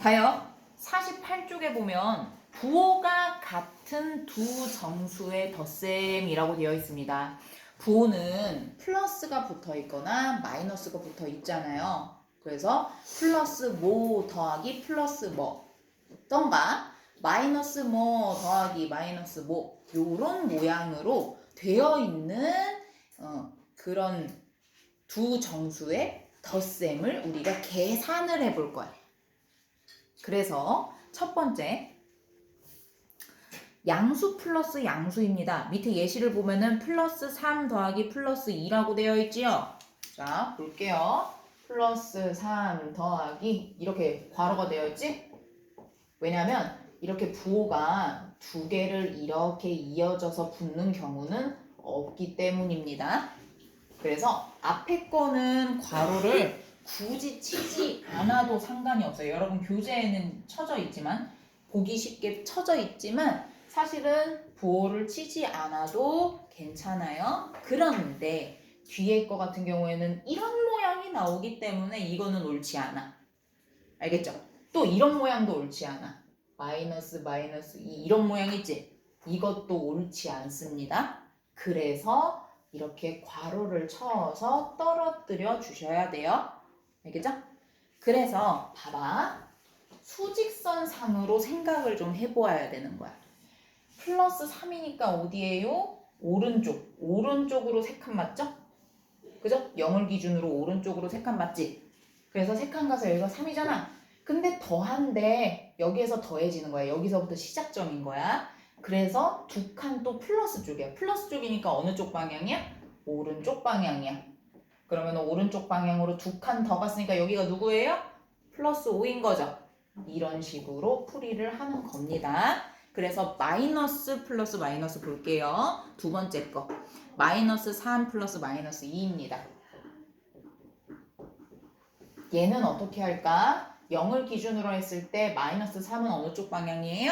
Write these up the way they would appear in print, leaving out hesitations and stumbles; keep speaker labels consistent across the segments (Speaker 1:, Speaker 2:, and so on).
Speaker 1: 봐요. 48쪽에 보면 부호가 같은 두 정수의 덧셈이라고 되어 있습니다. 부호는 플러스가 붙어 있거나 마이너스가 붙어 있잖아요. 그래서 플러스 뭐 더하기 플러스 뭐 떤가 마이너스 뭐 더하기 마이너스 뭐 요런 모양으로 되어 있는 그런 두 정수의 덧셈을 우리가 계산을 해볼 거야. 그래서 첫 번째 양수 플러스 양수입니다. 밑에 예시를 보면은 플러스 3 더하기 플러스 2라고 되어 있지요. 자, 볼게요. 플러스 3 더하기 이렇게 괄호가 되어 있지? 왜냐면 이렇게 부호가 두 개를 이렇게 이어져서 붙는 경우는 없기 때문입니다. 그래서 앞에 거는 괄호를 굳이 치지 않아도 상관이 없어요. 여러분 교재에는 쳐져 있지만 보기 쉽게 쳐져 있지만 사실은 부호를 치지 않아도 괜찮아요. 그런데 뒤에 거 같은 경우에는 이런 모양이 나오기 때문에 이거는 옳지 않아. 알겠죠? 또 이런 모양도 옳지 않아. 마이너스 마이너스 이런 모양 있지? 이것도 옳지 않습니다. 그래서 이렇게 괄호를 쳐서 떨어뜨려 주셔야 돼요. 알겠죠? 그래서 봐봐. 수직선상으로 생각을 좀 해보아야 되는 거야. 플러스 3이니까 어디에요? 오른쪽. 오른쪽으로 세 칸 맞죠? 그죠? 0을 기준으로 오른쪽으로 세 칸 맞지? 그래서 세 칸 가서 여기가 3이잖아. 근데 더한데 여기에서 더해지는 거야. 여기서부터 시작점인 거야. 그래서 두 칸 또 플러스 쪽이야. 플러스 쪽이니까 어느 쪽 방향이야? 오른쪽 방향이야. 그러면 오른쪽 방향으로 두 칸 더 갔으니까 여기가 누구예요? 플러스 5인 거죠. 이런 식으로 풀이를 하는 겁니다. 그래서 마이너스 플러스 마이너스 볼게요. 두 번째 거. 마이너스 3 플러스 마이너스 2입니다. 얘는 어떻게 할까? 0을 기준으로 했을 때 마이너스 3은 어느 쪽 방향이에요?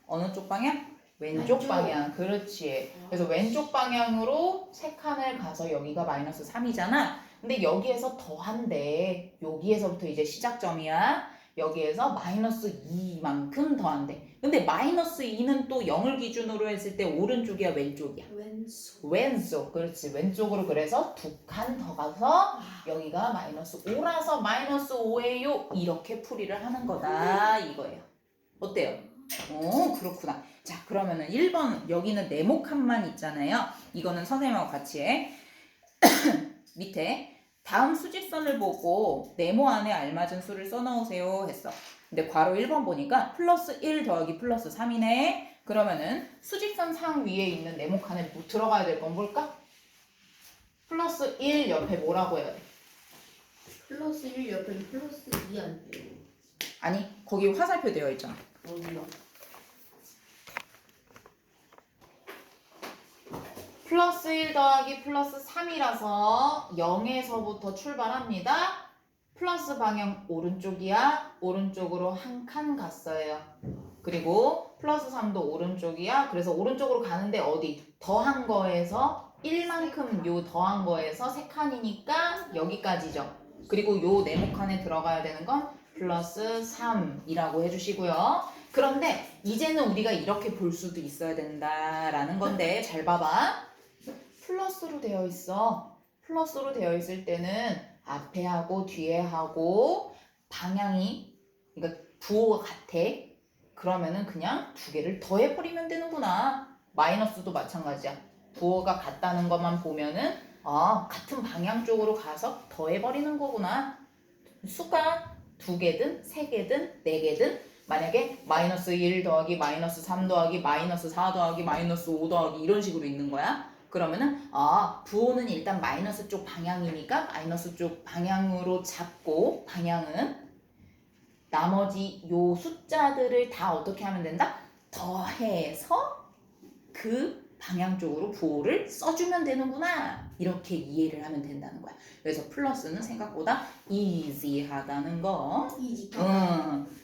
Speaker 1: 어느 쪽 방향? 왼쪽 방향. 그렇지. 그래서 왼쪽 방향으로 세 칸을 가서 여기가 마이너스 3이잖아. 근데 여기에서 더한데 여기에서부터 이제 시작점이야. 여기에서 마이너스 2만큼 더한대. 근데 마이너스 2는 또 0을 기준으로 했을 때 오른쪽이야 왼쪽이야? 왼쪽. 그렇지. 왼쪽으로 그래서 두 칸 더 가서 여기가 마이너스 5라서 마이너스 5예요. 이렇게 풀이를 하는 거다 이거예요. 어때요? 오, 그렇구나. 자, 그러면은 1번 여기는 네모칸만 있잖아요. 이거는 선생님하고 같이 해. 밑에 다음 수직선을 보고 네모 안에 알맞은 수를 써넣으세요 했어. 근데 괄호 1번 보니까 플러스 1 더하기 플러스 3이네. 그러면은 수직선 상 위에 있는 네모칸에 뭐 들어가야 될 건 뭘까? 플러스 1 옆에 뭐라고 해야 돼?
Speaker 2: 플러스 1 옆에 플러스 2 안 돼요.
Speaker 1: 아니, 거기 화살표 되어 있잖아.
Speaker 2: 어디요?
Speaker 1: 플러스 1 더하기 플러스 3이라서 0에서부터 출발합니다. 플러스 방향 오른쪽이야. 오른쪽으로 한 칸 갔어요. 그리고 플러스 3도 오른쪽이야. 그래서 오른쪽으로 가는데 어디? 더한 거에서 1만큼 요 더한 거에서 3칸이니까 여기까지죠. 그리고 요 네모칸에 들어가야 되는 건 플러스 3이라고 해주시고요. 그런데 이제는 우리가 이렇게 볼 수도 있어야 된다라는 건데 잘 봐봐. 플러스로 되어 있어. 플러스로 되어 있을 때는 앞에 하고 뒤에 하고 방향이 그러니까 부호가 같아. 그러면은 그냥 두 개를 더해버리면 되는구나. 마이너스도 마찬가지야. 부호가 같다는 것만 보면은 같은 방향 쪽으로 가서 더해버리는 거구나. 수가 두 개든 세 개든 네 개든 만약에 마이너스 1 더하기 마이너스 3 더하기 마이너스 4 더하기 마이너스 5 더하기 이런 식으로 있는 거야. 그러면은 부호는 일단 마이너스 쪽 방향이니까 마이너스 쪽 방향으로 잡고 방향은 나머지 요 숫자들을 다 어떻게 하면 된다? 더해서 그 방향 쪽으로 부호를 써주면 되는구나. 이렇게 이해를 하면 된다는 거야. 그래서 플러스는 생각보다 이지하다는 거.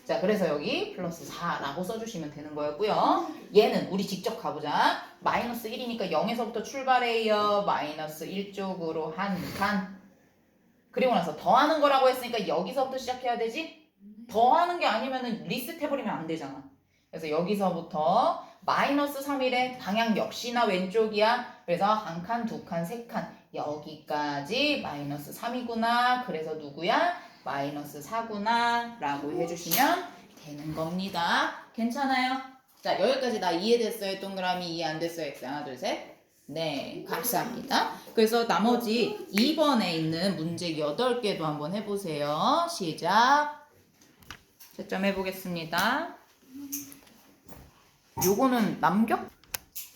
Speaker 1: 자, 그래서 여기 플러스 4라고 써주시면 되는 거였고요. 얘는 우리 직접 가보자. 마이너스 1이니까 0에서부터 출발해요. 마이너스 1쪽으로 한 칸. 그리고 나서 더하는 거라고 했으니까 여기서부터 시작해야 되지? 더하는 게 아니면은 리셋해버리면 안 되잖아. 그래서 여기서부터 마이너스 3일의 방향 역시나 왼쪽이야. 그래서 한 칸, 두 칸, 세 칸 여기까지 마이너스 3이구나. 그래서 누구야? 마이너스 4구나 라고 해주시면 되는 겁니다. 괜찮아요? 자, 여기까지 다 이해됐어요? 동그라미 이해 안 됐어요? X 하나 둘 셋. 네, 감사합니다. 그래서 나머지 2번에 있는 문제 8개도 한번 해보세요. 시작. 채점해 보겠습니다. 요거는 남겨?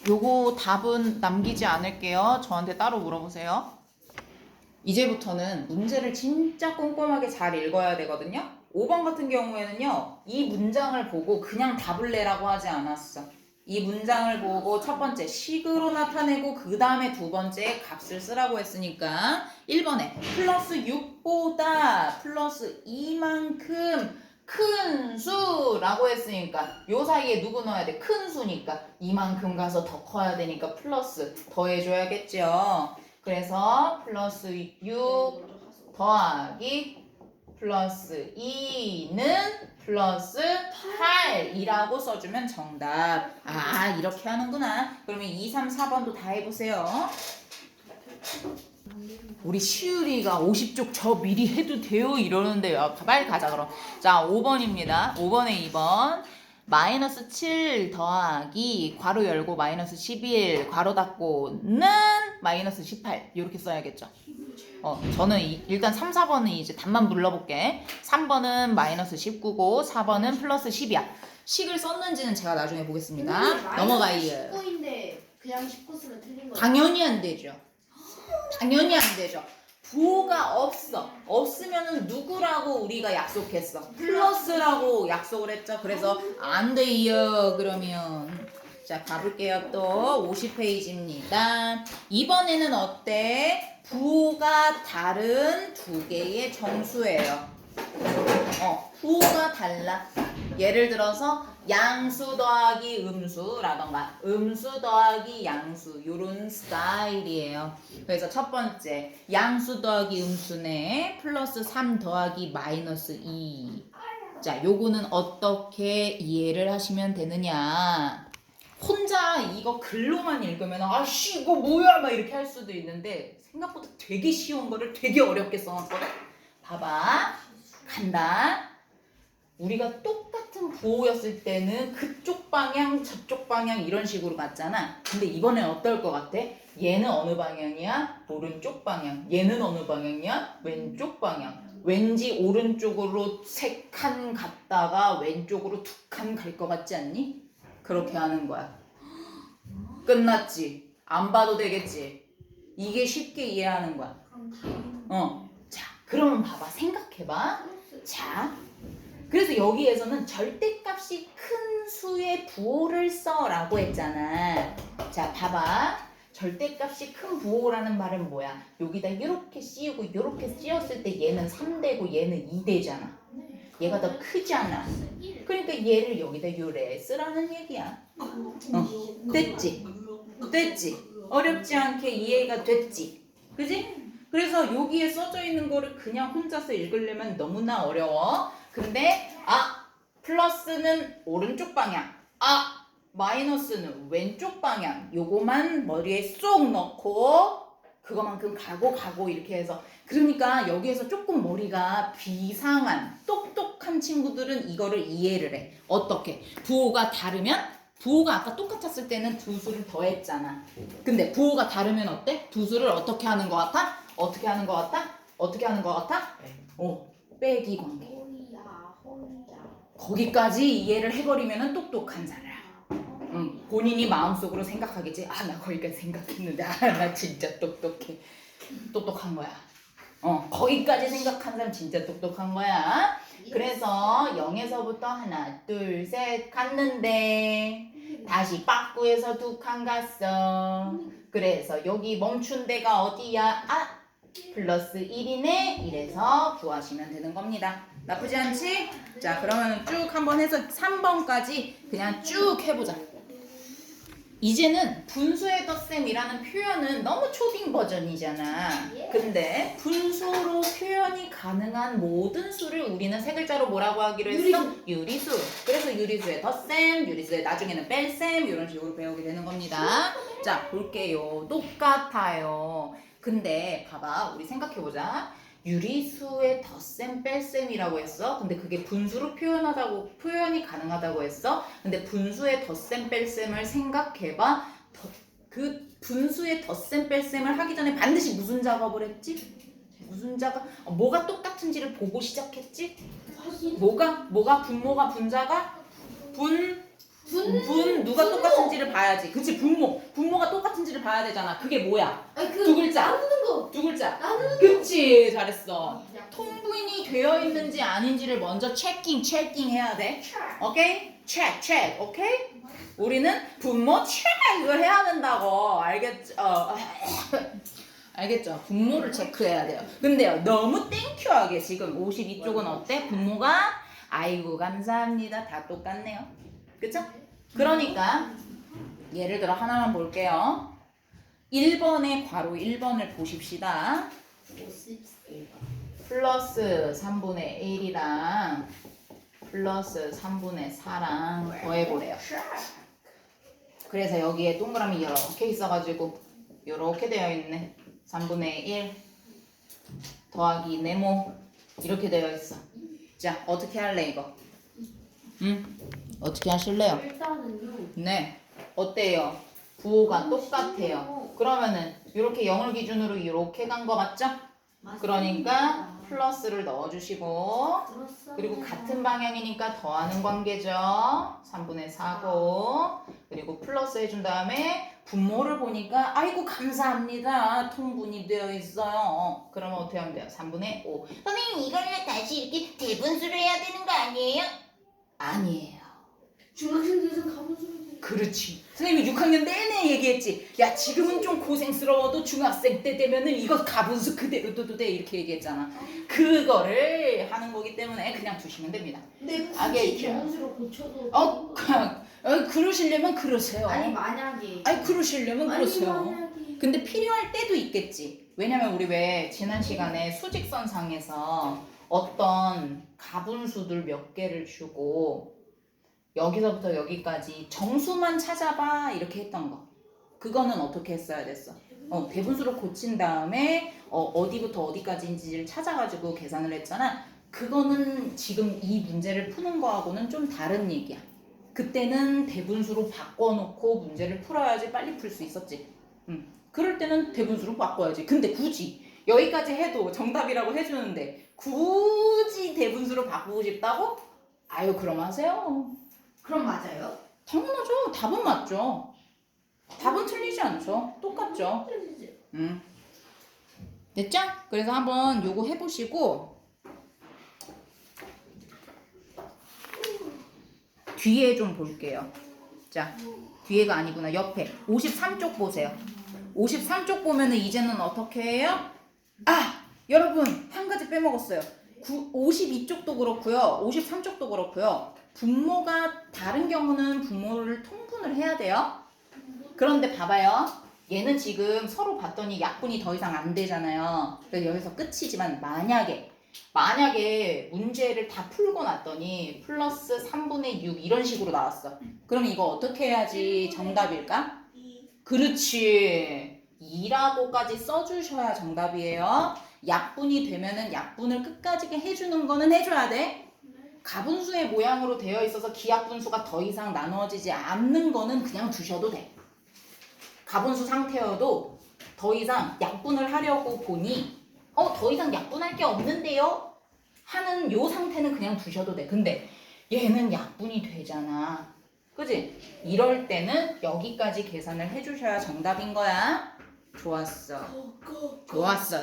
Speaker 1: 요거 답은 남기지 않을게요. 저한테 따로 물어보세요. 이제부터는 문제를 진짜 꼼꼼하게 잘 읽어야 되거든요. 5번 같은 경우에는요, 이 문장을 보고 그냥 답을 내라고 하지 않았어. 이 문장을 보고 첫 번째 식으로 나타내고 그 다음에 두 번째 값을 쓰라고 했으니까 1번에 플러스 6보다 플러스 2만큼 큰 수라고 했으니까 요 사이에 누구 넣어야 돼? 큰 수니까 이만큼 가서 더 커야 되니까 플러스 더해줘야겠죠. 그래서 플러스 6 더하기 플러스 2는 플러스 8이라고 써주면 정답. 아, 이렇게 하는구나. 그러면 2, 3, 4번도 다 해보세요. 우리 시우리가 50쪽 저 미리 해도 돼요 이러는데 빨리 가자 그럼. 자, 5번입니다. 5번에 2번 마이너스 7 더하기 괄호 열고 마이너스 11 괄호 닫고는 마이너스 18 이렇게 써야겠죠. 저는 일단 3, 4번은 이제 답만 불러볼게. 3번은 마이너스 19고 4번은 플러스 10이야. 식을 썼는지는 제가 나중에 보겠습니다. 넘어가요.
Speaker 2: 19인데 그냥 19 쓰면 틀린 거예요.
Speaker 1: 당연히 안 되죠. 당연히 안 되죠. 부호가 없으면은 누구라고 우리가 약속했어? 플러스라고 약속을 했죠. 그래서 안 돼요. 그러면 자, 가볼게요. 또 50페이지입니다. 이번에는 어때? 부호가 다른 두 개의 정수예요. 부호가 달라. 예를 들어서 양수 더하기 음수라던가 음수 더하기 양수 요런 스타일이에요. 그래서 첫 번째 양수 더하기 음수네 플러스 3 더하기 마이너스 2. 자, 요거는 어떻게 이해를 하시면 되느냐. 혼자 이거 글로만 읽으면 아씨 이거 뭐야 막 이렇게 할 수도 있는데 생각보다 되게 쉬운 거를 되게 어렵게 써놨거든. 봐봐. 간다. 우리가 똑같은 부호였을 때는 그쪽 방향 저쪽 방향 이런 식으로 갔잖아. 근데 이번엔 어떨 것 같아? 얘는 어느 방향이야? 오른쪽 방향. 얘는 어느 방향이야? 왼쪽 방향. 왠지 오른쪽으로 3칸 갔다가 왼쪽으로 2칸 갈 것 같지 않니? 그렇게 하는 거야. 끝났지? 안 봐도 되겠지? 이게 쉽게 이해하는 거야. 자, 그러면 봐봐. 생각해봐. 자, 그래서 여기에서는 절대값이 큰 수의 부호를 써라고 했잖아. 자, 봐봐. 절대값이 큰 부호라는 말은 뭐야? 여기다 이렇게 씌우고 이렇게 씌웠을 때 얘는 3되고 얘는 2되잖아. 얘가 더 크잖아. 그러니까 얘를 여기다 요래 쓰라는 얘기야. 됐지? 됐지? 어렵지 않게 이해가 됐지? 그지? 그래서 여기에 써져 있는 거를 그냥 혼자서 읽으려면 너무나 어려워. 근데 플러스는 오른쪽 방향, 마이너스는 왼쪽 방향, 요거만 머리에 쏙 넣고 그거만큼 가고 이렇게 해서, 그러니까 여기에서 조금 머리가 비상한 똑똑한 친구들은 이거를 이해를 해. 어떻게? 부호가 다르면, 부호가 아까 똑같았을 때는 두 수를 더했잖아. 근데 부호가 다르면 어때? 두 수를 어떻게 하는 것 같아? 어떻게 하는 것 같아? 어떻게 하는 것 같아? 빼기 관계. 거기까지 이해를 해버리면 똑똑한 사람. 본인이 마음속으로 생각하겠지. 나 거기까지 생각했는데 나 진짜 똑똑해. 똑똑한 거야. 거기까지 생각한 사람 진짜 똑똑한 거야. 그래서 0에서부터 하나 둘 셋 갔는데 다시 빠꾸에서 2칸 갔어. 그래서 여기 멈춘 데가 어디야? 플러스 1이네. 이래서 구하시면 되는 겁니다. 나쁘지 않지? 자, 그러면 쭉 한번 해서 3번까지 그냥 쭉 해보자. 이제는 분수의 덧셈이라는 표현은 너무 초딩 버전이잖아.
Speaker 2: 예.
Speaker 1: 근데 분수로 표현이 가능한 모든 수를 우리는 세 글자로 뭐라고 하기로 했어? 유리수. 그래서 유리수의 덧셈, 유리수의 나중에는 뺄셈 이런 식으로 배우게 되는 겁니다. 자, 볼게요. 똑같아요. 근데 봐봐, 우리 생각해보자. 유리수의 덧셈, 뺄셈이라고 했어. 근데 그게 분수로 표현이 가능하다고 했어. 근데 분수의 덧셈, 뺄셈을 생각해봐. 그 분수의 덧셈, 뺄셈을 하기 전에 반드시 무슨 작업을 했지? 무슨 작업? 뭐가 똑같은지를 보고 시작했지?
Speaker 2: 확인.
Speaker 1: 뭐가 분모가 분자가? 분 누가 똑같은지를 봐야지. 그치? 분모가 똑같은지를 봐야 되잖아. 그게 뭐야?
Speaker 2: 아니
Speaker 1: 두 글자.
Speaker 2: 나누는 거.
Speaker 1: 두 글자.
Speaker 2: 나누는
Speaker 1: 그치? 잘했어.
Speaker 2: 거.
Speaker 1: 통분이 되어 있는지 아닌지를 먼저 체킹 해야 돼. 오케이? 체크. 오케이? 우리는 분모 체크를 해야 된다고. 알겠죠? 알겠죠? 분모를 체크해야 돼요. 근데요, 너무 땡큐하게 지금 52쪽은 어때? 분모가 아이고 감사합니다. 다 똑같네요. 그쵸? 그러니까 예를 들어 하나만 볼게요. 1번의 괄호 1번을 보십시다.
Speaker 2: 51번.
Speaker 1: 플러스 3분의 1이랑 플러스 3분의 4랑 더해보래요. 그래서 여기에 동그라미 이렇게 있어가지고 이렇게 되어 있네. 3분의 1 더하기 네모 이렇게 되어 있어. 자, 어떻게 할래 이거? 어떻게 하실래요?
Speaker 2: 일단은요.
Speaker 1: 네. 어때요? 부호가 똑같아요. 그러면은 이렇게 0을 기준으로 이렇게 간 거 맞죠? 그러니까 플러스를 넣어주시고 그리고 같은 방향이니까 더하는 관계죠. 3분의 4고 그리고 플러스 해준 다음에 분모를 보니까 아이고 감사합니다. 통분이 되어 있어요. 그러면 어떻게 하면 돼요? 3분의 5. 선생님 이걸 다시 이렇게 대분수를 해야 되는 거 아니에요? 아니에요.
Speaker 2: 중학생들은 가분수를.
Speaker 1: 그렇지. 선생님이 6학년 내내 얘기했지. 야 지금은 좀 고생스러워도 중학생 때 되면은 이거 가분수 그대로 둬도 돼 이렇게 얘기했잖아. 그거를 하는 거기 때문에 그냥 두시면 됩니다.
Speaker 2: 근데 굳이
Speaker 1: 알겠죠?
Speaker 2: 대분수로 고쳐도.
Speaker 1: 그러시려면 그러세요.
Speaker 2: 아니 만약에.
Speaker 1: 아니 그러시려면 그러세요.
Speaker 2: 만약에.
Speaker 1: 근데 필요할 때도 있겠지. 왜냐면 우리 왜 지난 시간에 수직선상에서 어떤 가분수들 몇 개를 주고 여기서부터 여기까지 정수만 찾아봐 이렇게 했던 거. 그거는 어떻게 했어야 됐어? 대분수로 고친 다음에 어디부터 어디까지인지를 찾아가지고 계산을 했잖아. 그거는 지금 이 문제를 푸는 거하고는 좀 다른 얘기야. 그때는 대분수로 바꿔놓고 문제를 풀어야지 빨리 풀 수 있었지. 그럴 때는 대분수로 바꿔야지. 근데 굳이 여기까지 해도 정답이라고 해주는데 굳이 대분수로 바꾸고 싶다고? 아유 그럼 하세요.
Speaker 2: 그럼 맞아요?
Speaker 1: 당연하죠. 답은 맞죠. 답은 틀리지 않죠. 똑같죠. 됐죠? 그래서 한번 요거 해보시고 뒤에 좀 볼게요. 자, 뒤에가 아니구나. 옆에 53쪽 보세요. 53쪽 보면은 이제는 어떻게 해요? 여러분 한 가지 빼먹었어요. 52쪽도 그렇고요. 53쪽도 그렇고요. 분모가 다른 경우는 분모를 통분을 해야 돼요. 그런데 봐봐요. 얘는 지금 서로 봤더니 약분이 더 이상 안 되잖아요. 그래서 여기서 끝이지만 만약에 문제를 다 풀고 났더니 플러스 3분의 6 이런 식으로 나왔어. 그럼 이거 어떻게 해야지 정답일까? 그렇지. 2라고까지 써주셔야 정답이에요. 약분이 되면은 약분을 끝까지 해주는 거는 해줘야 돼. 가분수의 모양으로 되어 있어서 기하분수가 더 이상 나누어지지 않는 거는 그냥 두셔도 돼. 가분수 상태여도 더 이상 약분을 하려고 보니 더 이상 약분할 게 없는데요? 하는 요 상태는 그냥 두셔도 돼. 근데 얘는 약분이 되잖아. 그지? 이럴 때는 여기까지 계산을 해주셔야 정답인 거야. 좋았어.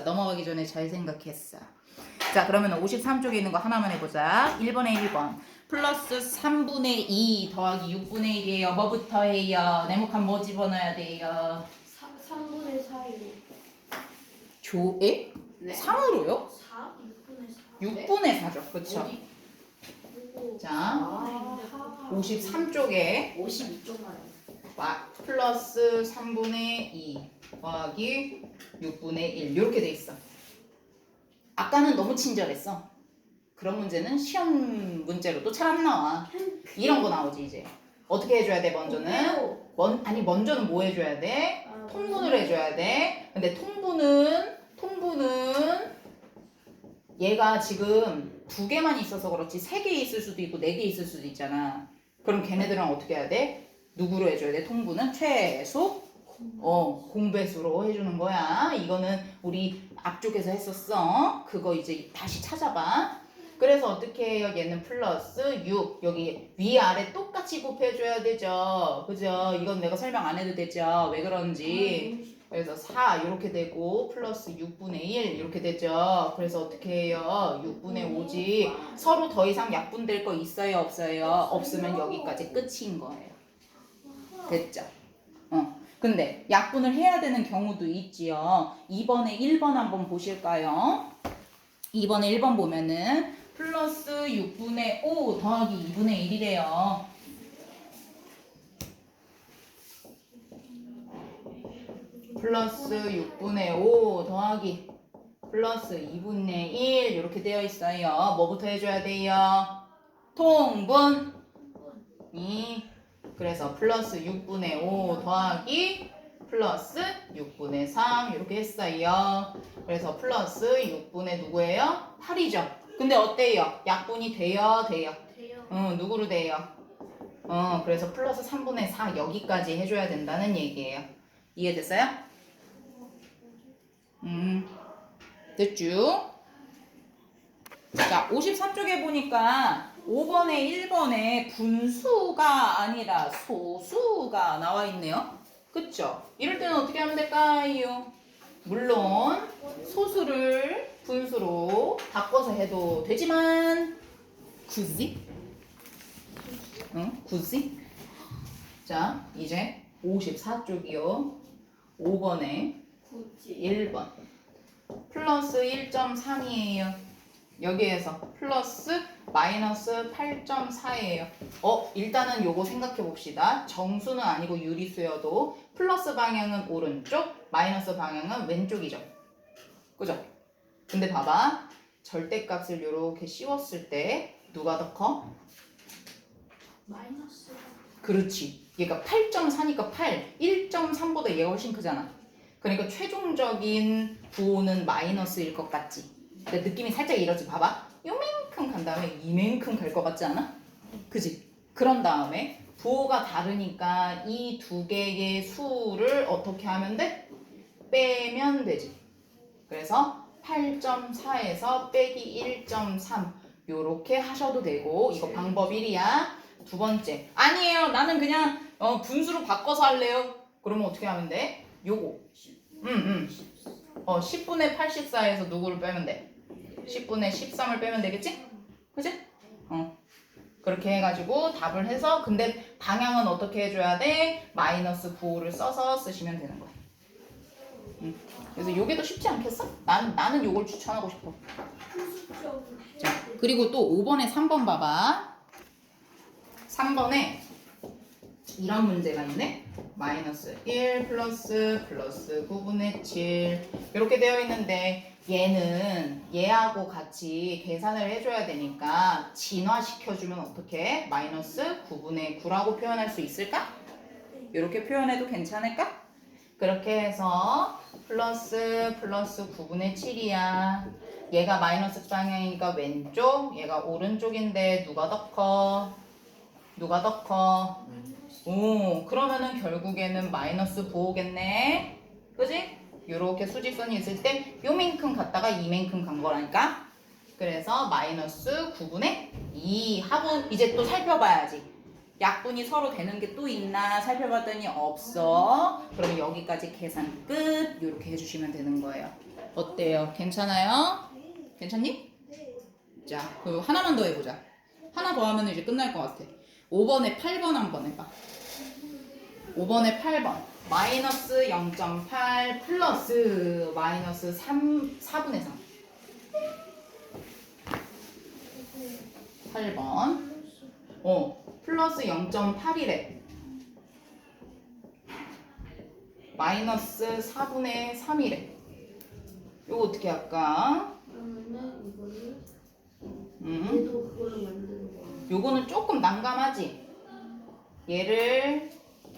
Speaker 1: 넘어가기 전에 잘 생각했어. 자, 그러면 53쪽에 있는 거 하나만 해보자. 1번에 1번. 플러스 3분의 2 더하기 6분의 1이에요. 뭐부터 해요? 네모칸 뭐 집어넣어야 돼요?
Speaker 2: 3분의 4예요.
Speaker 1: 에?
Speaker 2: 네.
Speaker 1: 3으로요?
Speaker 2: 4? 6분의 4.
Speaker 1: 6분의 4죠. 그쵸? 자, 53쪽에
Speaker 2: 52쪽만.
Speaker 1: 플러스 3분의 2 더하기 6분의 1 이렇게 돼 있어. 아까는 너무 친절했어. 그런 문제는 시험 문제로도 잘 안 나와. 이런 거 나오지 이제. 어떻게 해줘야 돼 먼저는? 먼저는 뭐 해줘야 돼? 통분을 해줘야 돼. 근데 통분은 얘가 지금 2개만 있어서 그렇지 3개 있을 수도 있고 4개 있을 수도 있잖아. 그럼 걔네들은 어떻게 해야 돼? 누구로 해줘야 돼? 통분은 최소 공배수로 해주는 거야. 이거는 우리 앞쪽에서 했었어. 그거 이제 다시 찾아봐. 그래서 어떻게 해요? 얘는 플러스 6 여기 위아래 똑같이 곱해줘야 되죠. 그죠? 이건 내가 설명 안 해도 되죠. 왜 그런지. 그래서 4 이렇게 되고 플러스 6분의 1 이렇게 되죠. 그래서 어떻게 해요? 6분의 5지. 서로 더 이상 약분될 거 있어요? 없어요? 없으면 여기까지 끝인 거예요. 됐죠? 근데 약분을 해야 되는 경우도 있지요. 2번에 1번 한번 보실까요? 2번에 1번 보면은 플러스 6분의 5 더하기 2분의 1이래요. 플러스 6분의 5 더하기 플러스 2분의 1 이렇게 되어 있어요. 뭐부터 해줘야 돼요? 통분. 그래서 플러스 6분의 5 더하기 플러스 6분의 3 이렇게 했어요. 그래서 플러스 6분의 누구예요? 8이죠. 근데 어때요? 약분이 돼요? 돼요? 누구로 돼요? 그래서 플러스 3분의 4 여기까지 해줘야 된다는 얘기예요. 이해됐어요? 됐죠? 자, 53쪽에 보니까 5번에 1번에 분수가 아니라 소수가 나와 있네요. 그쵸? 이럴 때는 어떻게 하면 될까요? 물론 소수를 분수로 바꿔서 해도 되지만 굳이? 굳이? 자, 이제 54쪽이요. 5번에 1번 플러스 1.3이에요. 여기에서 플러스 마이너스 8.4예요. 일단은 요거 생각해 봅시다. 정수는 아니고 유리수여도 플러스 방향은 오른쪽, 마이너스 방향은 왼쪽이죠. 그죠? 근데 봐봐. 절대값을 요렇게 씌웠을 때 누가 더 커?
Speaker 2: 마이너스.
Speaker 1: 그렇지. 얘가 8.4니까 8, 1.3보다 얘가 훨씬 크잖아. 그러니까 최종적인 부호는 마이너스일 것 같지. 근데 느낌이 살짝 이러지. 봐봐. 요만큼 간 다음에 이만큼 갈 것 같지 않아? 그지? 그런 다음에 부호가 다르니까 이 두 개의 수를 어떻게 하면 돼? 빼면 되지. 그래서 8.4에서 빼기 1.3 요렇게 하셔도 되고 이거 방법 1이야. 두 번째. 아니에요. 나는 그냥 분수로 바꿔서 할래요. 그러면 어떻게 하면 돼? 요거. 10분의 84에서 누구를 빼면 돼? 10분의 13을 빼면 되겠지? 그치? 그렇게 해가지고 답을 해서 근데 방향은 어떻게 해줘야 돼? 마이너스 9를 써서 쓰시면 되는 거야. 그래서 요게 더 쉽지 않겠어? 나는 요걸 추천하고 싶어. 자, 그리고 또 5번에 3번 봐봐. 3번에 이런 문제가 있네. 마이너스 1 플러스 9분의 7 이렇게 되어 있는데 얘는 얘하고 같이 계산을 해줘야 되니까 진화시켜주면 어떻게? 마이너스 9분의 9라고 표현할 수 있을까? 이렇게 표현해도 괜찮을까? 그렇게 해서 플러스 9분의 7이야. 얘가 마이너스 방향이니까 왼쪽, 얘가 오른쪽인데 누가 더 커? 누가 더 커? 그러면은 결국에는 마이너스 9오겠네. 그지? 요렇게 수직선이 있을 때 요만큼 갔다가 이만큼 간 거라니까. 그래서 마이너스 9분의 2 하고 이제 또 살펴봐야지. 약분이 서로 되는 게 또 있나 살펴봤더니 없어. 그러면 여기까지 계산 끝. 요렇게 해주시면 되는 거예요. 어때요? 괜찮아요? 괜찮니? 자, 그리고 하나만 더 해보자. 하나 더 하면 이제 끝날 것 같아. 5번에 8번 한번 해봐. 5번에 8번 마이너스 0.8 플러스 마이너스 4분의 3 8번 플러스 0.8이래. 마이너스 4분의 3이래. 요거 어떻게 할까?
Speaker 2: 그러면은 이거를 얘도 그걸로 만드는 거야.
Speaker 1: 요거는 조금 난감하지? 얘를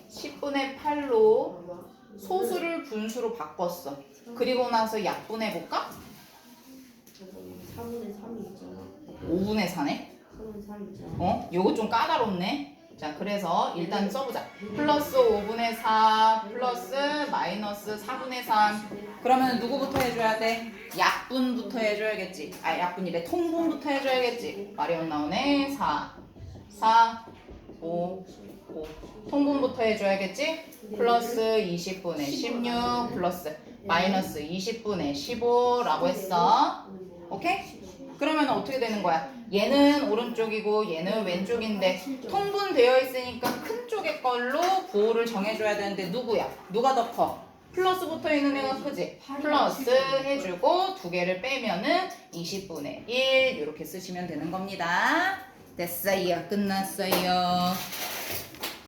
Speaker 1: 10분의 8로 소수를 분수로 바꿨어. 그리고 나서 약분해볼까?
Speaker 2: 4분의 3이 있잖아.
Speaker 1: 5분의 4네?
Speaker 2: 4분의 3 있잖아.
Speaker 1: 어? 요거 좀 까다롭네. 자, 그래서 일단 써보자. 플러스 5분의 4 플러스 마이너스 4분의 3. 그러면 누구부터 해줘야 돼? 약분부터 해줘야겠지. 아, 약분이래. 통분부터 해줘야겠지. 말이 안 나오네. 4, 5. 통분부터 해줘야겠지. 플러스 20분의 16 플러스 마이너스 20분의 15라고 했어. 오케이? 그러면 어떻게 되는 거야? 얘는 오른쪽이고 얘는 왼쪽인데 통분되어 있으니까 큰 쪽의 걸로 부호를 정해줘야 되는데 누구야? 누가 더 커? 플러스 붙어 있는 애가 크지? 플러스 해주고 두 개를 빼면은 20분의 1 이렇게 쓰시면 되는 겁니다. 됐어요. 끝났어요.